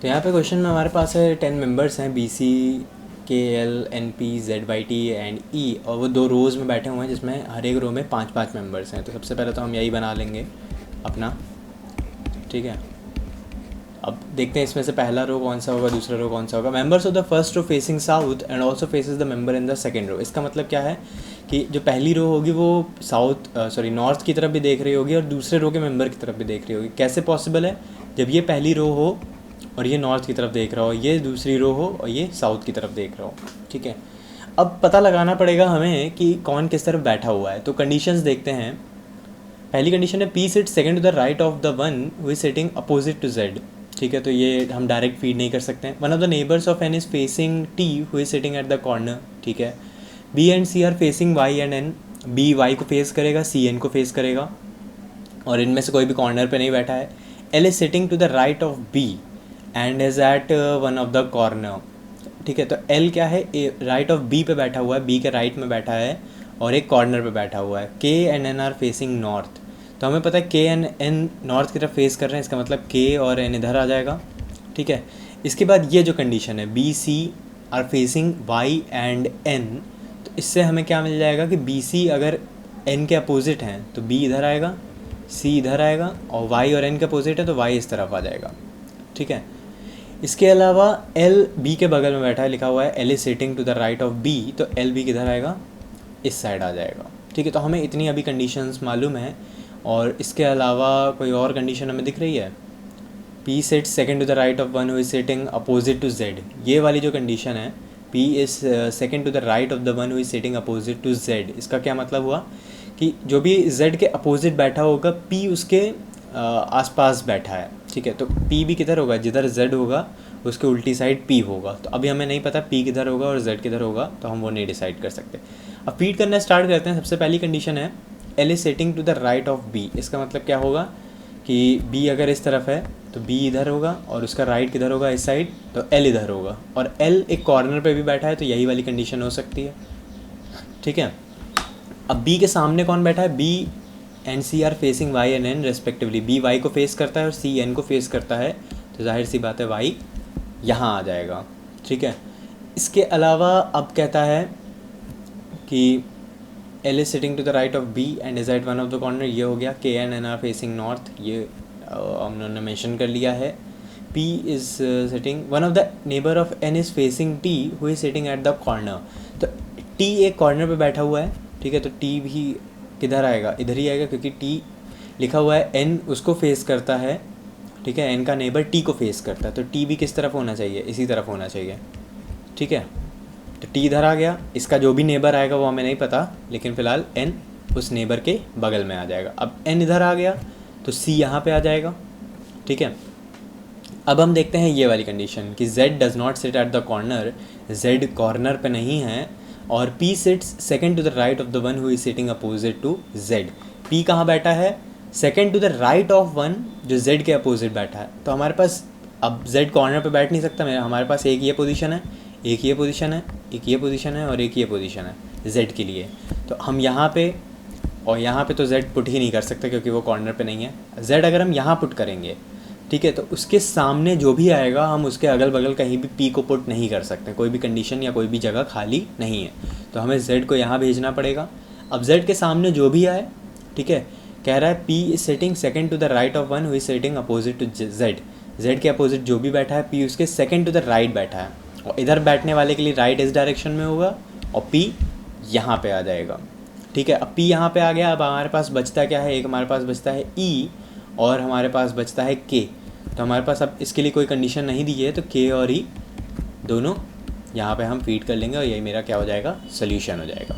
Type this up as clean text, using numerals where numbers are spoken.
तो यहाँ पे क्वेश्चन में हमारे पास है 10 मेंबर्स हैं B C K L N P Z Y T and E, और वो 2 रोज़ में बैठे हुए हैं जिसमें हर एक रो में 5-5 मेंबर्स हैं। तो सबसे पहले तो हम यही बना लेंगे अपना, ठीक है। अब देखते हैं इसमें से पहला रो कौन सा होगा, दूसरा रो कौन सा होगा। Members of the first row facing south and also faces the member in the second row. इसका मतलब क्या है कि जो पहली रो होगी वो नॉर्थ की तरफ भी देख रही होगी और दूसरे रो के मेंबर की तरफ भी देख रही होगी। कैसे पॉसिबल है? जब ये पहली रो हो और ये नॉर्थ की तरफ देख रहा हो, ये दूसरी रो हो और ये साउथ की तरफ देख रहा हो, ठीक है। अब पता लगाना पड़ेगा हमें कि कौन किस तरफ बैठा हुआ है। तो कंडीशंस देखते हैं। पहली कंडीशन है P sit second to the right of the one who is sitting opposite to Z, ठीक है। तो ये हम डायरेक्ट फीड नहीं कर सकते हैं। One of the neighbours of N is facing T who is sitting at the corner, ठीक है। B and C are facing Y and N, B Y को फेस करेगा, सी एन को फेस करेगा, और इनमें से कोई भी कॉर्नर पे नहीं बैठा है। L is sitting to the right of B and is at one of the corner, ठीक है। तो एल क्या है, राइट ऑफ बी पे बैठा हुआ है, बी के राइट में बैठा है और एक कॉर्नर पे बैठा हुआ है। K and N are facing north, तो हमें पता है के एंड एन नॉर्थ की तरफ फेस कर रहे हैं, इसका मतलब के और एन इधर आ जाएगा, ठीक है। इसके बाद ये जो कंडीशन है B C are facing Y and N, तो इससे हमें क्या मिल जाएगा कि बी सी अगर एन के अपोजिट हैं तो बी इधर आएगा, सी इधर आएगा, और वाई और एन के अपोजिट है तो वाई इस तरफ आ जाएगा, ठीक है। इसके अलावा एल बी के बगल में बैठा है, लिखा हुआ है L is sitting to the right of B, तो एल बी किधर आएगा, इस साइड आ जाएगा, ठीक है। तो हमें इतनी अभी कंडीशंस मालूम है। और इसके अलावा कोई और कंडीशन हमें दिख रही है? P sit second to the right of one who is sitting opposite to Z, ये वाली जो कंडीशन है P is second to the right of the one who is sitting opposite to Z, इसका क्या मतलब हुआ कि जो भी जेड के अपोजिट बैठा होगा पी उसके आसपास बैठा है, ठीक है। तो पी भी किधर होगा, जिधर जेड होगा उसके उल्टी साइड पी होगा। तो अभी हमें नहीं पता पी किधर होगा और जेड किधर होगा, तो हम वो नहीं डिसाइड कर सकते। अब फीड करना स्टार्ट करते हैं। सबसे पहली कंडीशन है L is sitting to the right of B, इसका मतलब क्या होगा कि बी अगर इस तरफ है तो बी इधर होगा और उसका राइट किधर होगा, इस साइड, तो एल इधर होगा, और एल एक कॉर्नर पे भी बैठा है, तो यही वाली कंडीशन हो सकती है, ठीक है। अब बी के सामने कौन बैठा है? B and C are facing Y and N respectively, B Y को फेस करता है और सी एन को फेस करता है, तो जाहिर सी बात है वाई यहाँ आ जाएगा, ठीक है। इसके अलावा अब कहता है कि L is sitting to the right of B and is at one of the corner, ये हो गया। K N N are facing north, ये हमने मेंशन कर लिया है। P is sitting, one of the neighbour of N is facing T who is sitting at the corner, तो T एक कॉर्नर पे बैठा हुआ है, ठीक है। तो टी भी किधर आएगा, इधर ही आएगा, क्योंकि टी लिखा हुआ है एन उसको फेस करता है, ठीक है। एन का नेबर टी को फेस करता है, तो टी भी किस तरफ होना चाहिए, इसी तरफ होना चाहिए, ठीक है। तो टी इधर आ गया, इसका जो भी नेबर आएगा वो हमें नहीं पता, लेकिन फ़िलहाल एन उस नेबर के बगल में आ जाएगा। अब एन इधर आ गया तो सी यहाँ पे आ जाएगा, ठीक है। अब हम देखते हैं ये वाली कंडीशन कि z does not sit at the corner, z corner पे नहीं है, और p sits second to the right of the one who is sitting opposite to z। p कहाँ बैठा है? Second to the right of one, जो z के अपोजिट बैठा है। तो हमारे पास अब z कॉर्नर पे बैठ नहीं सकता, हमारे पास एक ये पोजीशन है, एक ये पोजीशन है, एक ये पोजीशन है और एक ये पोजीशन है z के लिए। तो हम यहाँ पे और यहाँ पे तो z पुट ही नहीं कर सकते क्योंकि वो कॉर्नर पे नहीं है। z अगर हम यहाँ पुट करेंगे, ठीक है, तो उसके सामने जो भी आएगा हम उसके अगल बगल कहीं भी p को पुट नहीं कर सकते, कोई भी कंडीशन या कोई भी जगह खाली नहीं है, तो हमें z को यहाँ भेजना पड़ेगा। अब z के सामने जो भी आए, ठीक है, कह रहा है p is sitting second to the right of one who is sitting opposite to z के अपोजिट जो भी बैठा है p उसके सेकंड टू द राइट बैठा है, और इधर बैठने वाले के लिए राइट इस डायरेक्शन में होगा और p यहाँ पे आ जाएगा, ठीक है। अब p यहाँ पे आ गया। अब हमारे पास बचता क्या है? एक हमारे पास बचता है e और हमारे पास बचता है k। तो हमारे पास अब इसके लिए कोई कंडीशन नहीं दी है, तो k और e दोनों यहाँ पे हम फीड कर लेंगे और यही मेरा क्या हो जाएगा, सोल्यूशन हो जाएगा।